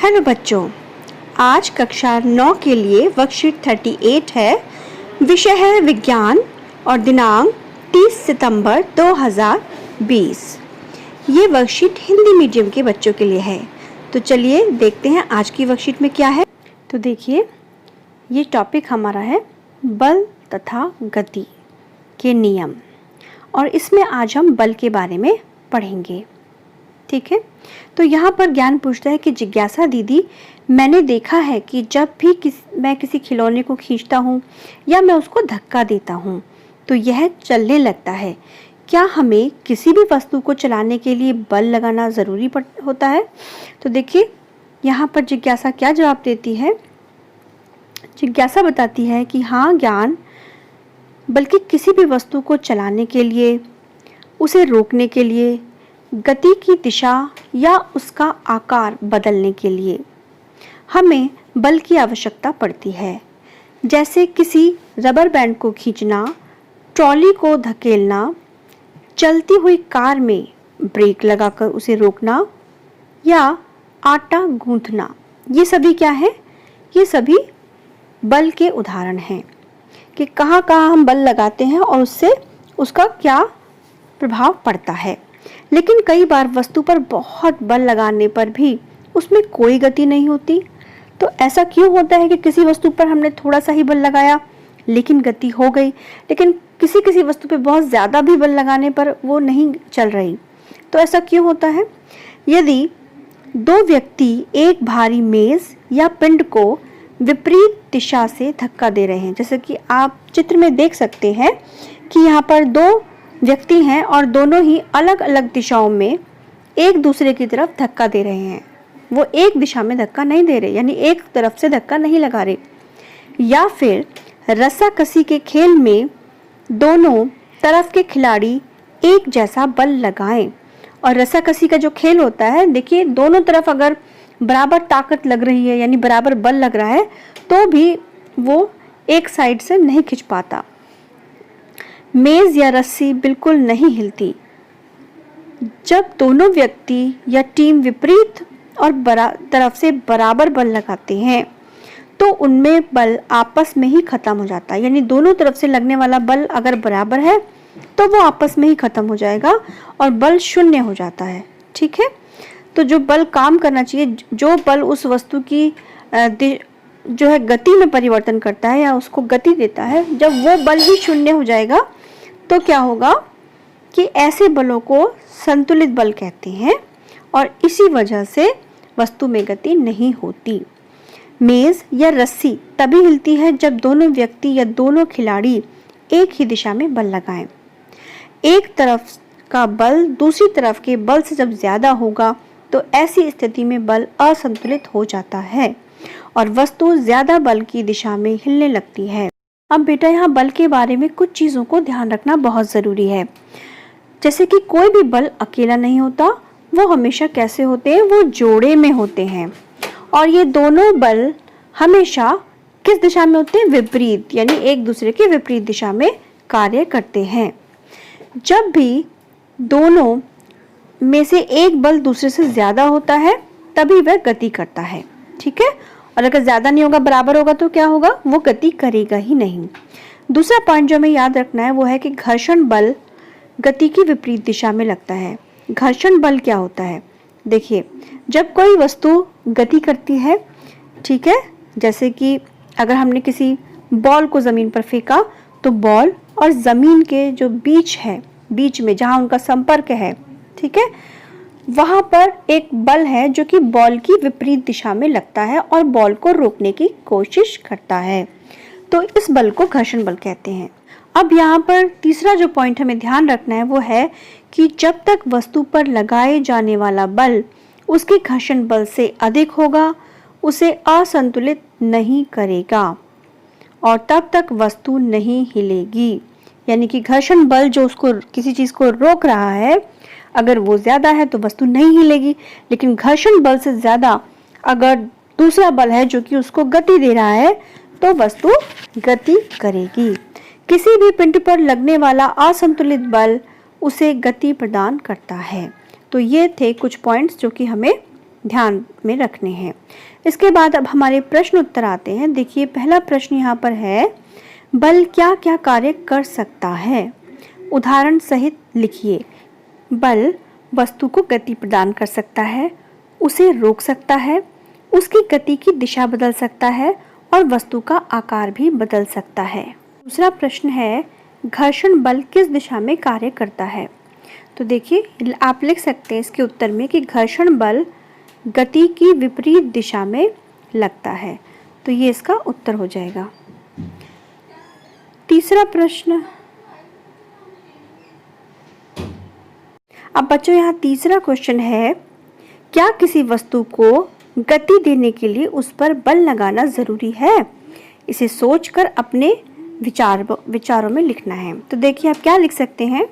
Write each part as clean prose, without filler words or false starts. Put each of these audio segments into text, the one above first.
Hello बच्चों, आज कक्षा 9 के लिए वर्कशीट 38 है। विषय है विज्ञान और दिनांक 30 सितंबर 2020। ये वर्कशीट हिंदी मीडियम के बच्चों के लिए है। तो चलिए देखते हैं आज की वर्कशीट में क्या है। तो देखिए, ये टॉपिक हमारा है बल तथा गति के नियम, और इसमें आज हम बल के बारे में पढ़ेंगे। ठीक है, तो यहाँ पर ज्ञान पूछता है कि जिज्ञासा दीदी, मैंने देखा है कि जब भी मैं किसी खिलौने को खींचता हूँ या मैं उसको धक्का देता हूँ तो यह चलने लगता है। क्या हमें किसी भी वस्तु को चलाने के लिए बल लगाना ज़रूरी होता है? तो देखिए, यहाँ पर जिज्ञासा क्या जवाब देती है। जिज्ञासा बताती है कि हाँ ज्ञान, बल्कि किसी भी वस्तु को चलाने के लिए, उसे रोकने के लिए, गति की दिशा या उसका आकार बदलने के लिए हमें बल की आवश्यकता पड़ती है। जैसे किसी रबर बैंड को खींचना, ट्रॉली को धकेलना, चलती हुई कार में ब्रेक लगाकर उसे रोकना या आटा गूंथना। ये सभी क्या है? ये सभी बल के उदाहरण हैं कि कहाँ कहाँ हम बल लगाते हैं और उससे उसका क्या प्रभाव पड़ता है। लेकिन कई बार वस्तु पर बहुत बल लगाने पर भी उसमें कोई गति नहीं होती। तो ऐसा क्यों होता है कि किसी वस्तु पर हमने थोड़ा सा ही बल लगाया लेकिन गति हो गई, लेकिन किसी किसी वस्तु पे बहुत ज़्यादा भी बल लगाने पर वो नहीं चल रही? तो ऐसा क्यों होता है? यदि दो व्यक्ति एक भारी मेज़ या पिंड को विपरीत दिशा से धक्का दे रहे हैं, जैसे कि आप चित्र में देख सकते हैं कि यहाँ पर दो व्यक्ति हैं और दोनों ही अलग अलग दिशाओं में एक दूसरे की तरफ धक्का दे रहे हैं। वो एक दिशा में धक्का नहीं दे रहे, यानी एक तरफ से धक्का नहीं लगा रहे। या फिर रस्साकसी के खेल में दोनों तरफ के खिलाड़ी एक जैसा बल लगाएं। और रस्साकसी का जो खेल होता है, देखिए, दोनों तरफ अगर बराबर ताकत लग रही है, यानी बराबर बल लग रहा है, तो भी वो एक साइड से नहीं खिंच पाता। मेज या रस्सी बिल्कुल नहीं हिलती। जब दोनों व्यक्ति या टीम विपरीत और तरफ से बराबर बल लगाते हैं तो उनमें बल आपस में ही खत्म हो जाता है। यानी दोनों तरफ से लगने वाला बल अगर बराबर है तो वो आपस में ही खत्म हो जाएगा और बल शून्य हो जाता है। ठीक है, तो जो बल काम करना चाहिए, जो बल उस वस्तु की जो है गति में परिवर्तन करता है या उसको गति देता है, जब वो बल ही शून्य हो जाएगा तो क्या होगा कि ऐसे बलों को संतुलित बल कहते हैं और इसी वजह से वस्तु में गति नहीं होती। मेज या रस्सी तभी हिलती है जब दोनों व्यक्ति या दोनों खिलाड़ी एक ही दिशा में बल लगाएं। एक तरफ का बल दूसरी तरफ के बल से जब ज्यादा होगा तो ऐसी स्थिति में बल असंतुलित हो जाता है और वस्तु ज्यादा बल की दिशा में हिलने लगती है। अब बेटा, यहाँ बल के बारे में कुछ चीज़ों को ध्यान रखना बहुत ज़रूरी है। जैसे कि कोई भी बल अकेला नहीं होता, वो हमेशा कैसे होते हैं? वो जोड़े में होते हैं। और ये दोनों बल हमेशा किस दिशा में होते हैं? विपरीत, यानी एक दूसरे के विपरीत दिशा में कार्य करते हैं। जब भी दोनों में से एक बल दूसरे से ज़्यादा होता है तभी वह गति करता है। ठीक है, और अगर ज़्यादा नहीं होगा, बराबर होगा, तो क्या होगा? वो गति करेगा ही नहीं। दूसरा पॉइंट जो हमें याद रखना है वो है कि घर्षण बल गति की विपरीत दिशा में लगता है। घर्षण बल क्या होता है? देखिए, जब कोई वस्तु गति करती है, ठीक है, जैसे कि अगर हमने किसी बॉल को ज़मीन पर फेंका तो बॉल और ज़मीन के जो बीच में जहाँ उनका संपर्क है, ठीक है, वहाँ पर एक बल है जो कि बॉल की विपरीत दिशा में लगता है और बॉल को रोकने की कोशिश करता है। तो इस बल को घर्षण बल कहते हैं। अब यहाँ पर तीसरा जो पॉइंट हमें ध्यान रखना है वो है कि जब तक वस्तु पर लगाए जाने वाला बल उसके घर्षण बल से अधिक होगा, उसे असंतुलित नहीं करेगा और तब तक वस्तु नहीं हिलेगी। यानी कि घर्षण बल जो उसको किसी चीज़ को रोक रहा है, अगर वो ज़्यादा है तो वस्तु नहीं हिलेगी, लेकिन घर्षण बल से ज़्यादा अगर दूसरा बल है जो कि उसको गति दे रहा है तो वस्तु गति करेगी। किसी भी पिंड पर लगने वाला असंतुलित बल उसे गति प्रदान करता है। तो ये थे कुछ पॉइंट्स जो कि हमें ध्यान में रखने हैं। इसके बाद अब हमारे प्रश्न उत्तर आते हैं। देखिए पहला प्रश्न यहाँ पर है, बल क्या क्या कार्य कर सकता है? उदाहरण सहित लिखिए। बल वस्तु को गति प्रदान कर सकता है, उसे रोक सकता है, उसकी गति की दिशा बदल सकता है और वस्तु का आकार भी बदल सकता है। दूसरा प्रश्न है, घर्षण बल किस दिशा में कार्य करता है? तो देखिए आप लिख सकते हैं इसके उत्तर में कि घर्षण बल गति की विपरीत दिशा में लगता है। तो ये इसका उत्तर हो जाएगा। तीसरा प्रश्न, अब बच्चों यहाँ तीसरा क्वेश्चन है, क्या किसी वस्तु को गति देने के लिए उस पर बल लगाना जरूरी है? इसे सोचकर अपने विचारों में लिखना है। तो देखिए आप क्या लिख सकते हैं,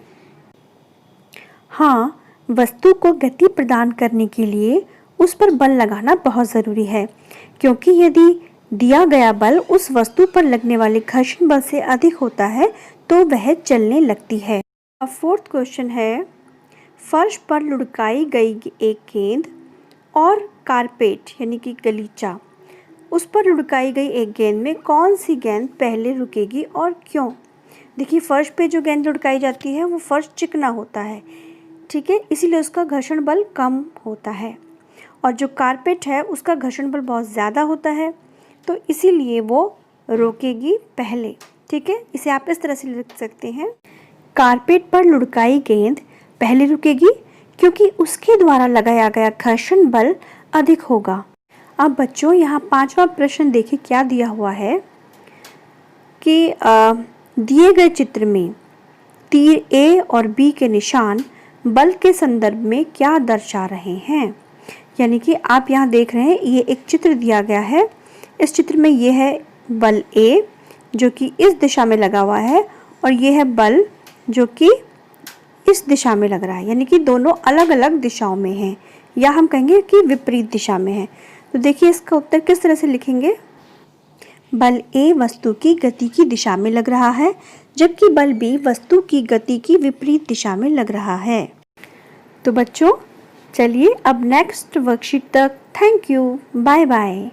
हाँ, वस्तु को गति प्रदान करने के लिए उस पर बल लगाना बहुत ज़रूरी है, क्योंकि यदि दिया गया बल उस वस्तु पर लगने वाले घर्षण बल से अधिक होता है तो वह चलने लगती है। अब फोर्थ क्वेश्चन है, फर्श पर लुढ़काई गई एक गेंद और कारपेट यानी कि गलीचा, उस पर लुढ़काई गई एक गेंद में कौन सी गेंद पहले रुकेगी और क्यों? देखिए फर्श पे जो गेंद लुढ़काई जाती है वो फर्श चिकना होता है, ठीक है, इसीलिए उसका घर्षण बल कम होता है, और जो कारपेट है उसका घर्षण बल बहुत ज़्यादा होता है, तो इसीलिए वो रोकेगी पहले। ठीक है, इसे आप इस तरह से लिख सकते हैं, कारपेट पर लुढ़काई गेंद पहले रुकेगी क्योंकि उसके द्वारा लगाया गया घर्षण बल अधिक होगा। अब बच्चों यहाँ पांचवा प्रश्न देखिए क्या दिया हुआ है कि दिए गए चित्र में तीर ए और बी के निशान बल के संदर्भ में क्या दर्शा रहे हैं? यानी कि आप यहाँ देख रहे हैं ये एक चित्र दिया गया है, इस चित्र में ये है बल ए जो कि इस दिशा में लगा हुआ है और ये है बल जो कि इस दिशा में लग रहा है, यानी कि दोनों अलग अलग दिशाओं में हैं, या हम कहेंगे कि विपरीत दिशा में है। तो देखिए इसका उत्तर किस तरह से लिखेंगे, बल ए वस्तु की गति की दिशा में लग रहा है जबकि बल बी वस्तु की गति की विपरीत दिशा में लग रहा है। तो बच्चों चलिए अब नेक्स्ट वर्कशीट तक, थैंक यू, बाय बाय।